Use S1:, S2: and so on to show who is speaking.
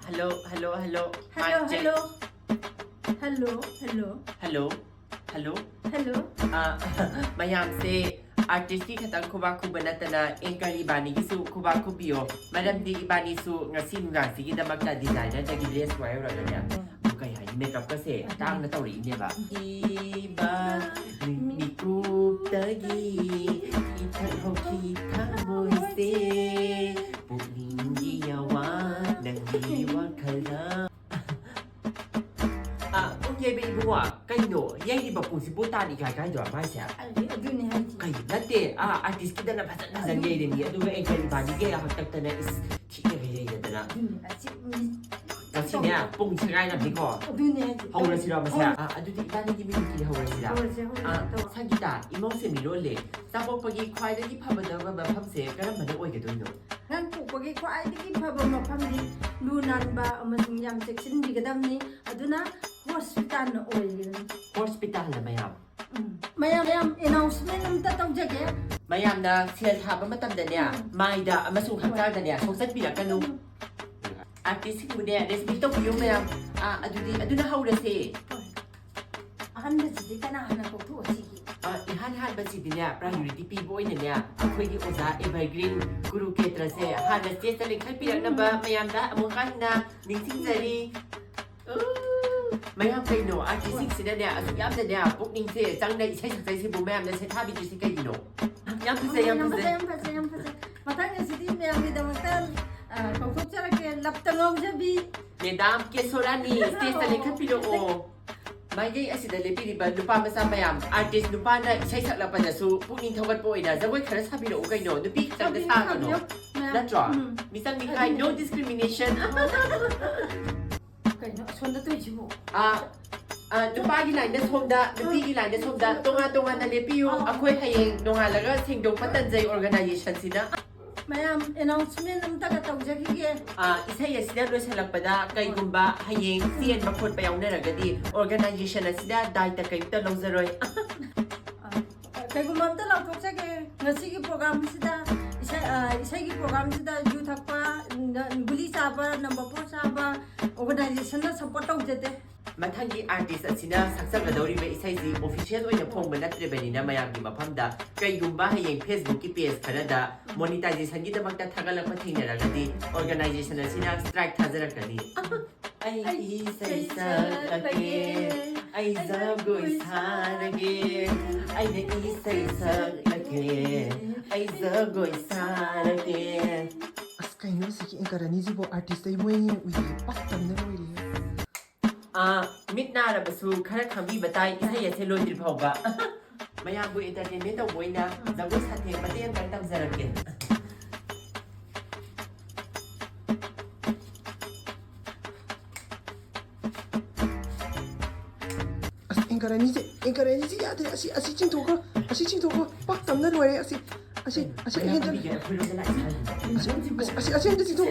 S1: hello hello hello
S2: Hello,
S1: check.
S2: hello. Hello, hello.
S1: hello hello
S2: Hello.
S1: mayam se artist ki khatang khuba khuba natana anchor ibani gi su khuba khubio madam di ibani su ngasi nga si gi damakta designer da gi dress wire ra nya kai hai makeup ka se tang na tawri ne ba iba mi ku ta gi ithan ho ki tha boy se puning gi yawa nang gi wa khala Ye be bua kai no ye di ba pu si bu ta ni kai kai do ba sia
S2: Aduni haji.
S1: kai latte artist ki dana phatan na zan ye de ni adu ga en kai ba ni ge ya hak ta na is thi ne ge ye da na
S2: Aduni achi.
S1: ka si ne pung chi gai na bi ko
S2: Aduni haji.
S1: hau ra si ra ma sia adu di ba ni gi mi ki hau ra si ra
S2: Hau
S1: sa gi ta imong se mi ro le sa bo pa gi khwai da gi pha ba da ba pham se ka ram ma ne oi ge do no
S2: Ngan pukpagi khwaidagi phaba mafamdi lu nanba amasung yam cheksinbigadamni aduna hospital na oigani
S1: hospital na mayam
S2: mayam announcement amta tawjage
S1: mayam na sel tha ba matam da ne mai da amasung hakta da ne songsat bi ra kanu artist ku ne recipe to yu mayam aduna haura se
S2: ahanda chidi kana hana ko thu achigi
S1: ihan ba si dinya priority pi boy ne ne akhoi gi oza evergreen guru ketra se hana se ta lek pi na ba mayam da among kan na ningsing jari mayam kai no artist sin ne asu yam da ne puk ning se chang dai sai sai si bu mayam na se tha bi ji se kai no yam
S2: phase matang chidi mayam gi damaktan kawthok charake laptangom jabi
S1: Madam ke sorani stage ta lek pi lo o mai dai asida le pi ba nupa masa mayam artist nupa na sai sak la pa da su puning thogat po ina zawai khara sabi lo kai no nupi chang da sa no That's right. Misal ni kai no discrimination.
S2: Kai no sonda to jibo
S1: Nupa gi line da somda nupi gi line da somda tonga na le piu akhoi hayeng nonga laga singdong patan jai organization sina
S2: mayam announcement amta ka tawjagi
S1: isai asida lo salakpada kai gumba hayeng sian bakhot pa yauna ragadi organization asida dai ta kai ta longzaroi
S2: Kaigo mamta la toksa ke ngasi ki program sida isai ki program sida ju thakpa guli chaba number 4 chaba organization na support tawjete
S1: Mathangi artist asina saksak la dori ba isai ji official oina phong ba natre bani na mayam gi mafam da kai gumba hayeng Facebook ki page khara da monetization gi damak ta thagalak pa thina ragadi organization asina strike thajara kani ai isai sa lage ai zagoi sarage ai ne isai sa lage ai zagoi sarage
S3: As kayo si Inkarani si bo artist ay mo yung uy patam na mo rin.
S1: Mit na ra basu khara khambi batai isai ase lodri phawba maya bu entertainment to boina zago sathe baten kan tam zarake
S3: As Inkarani si ate asi chinto ko patam na mo rin asi
S1: Asi
S3: hindi si to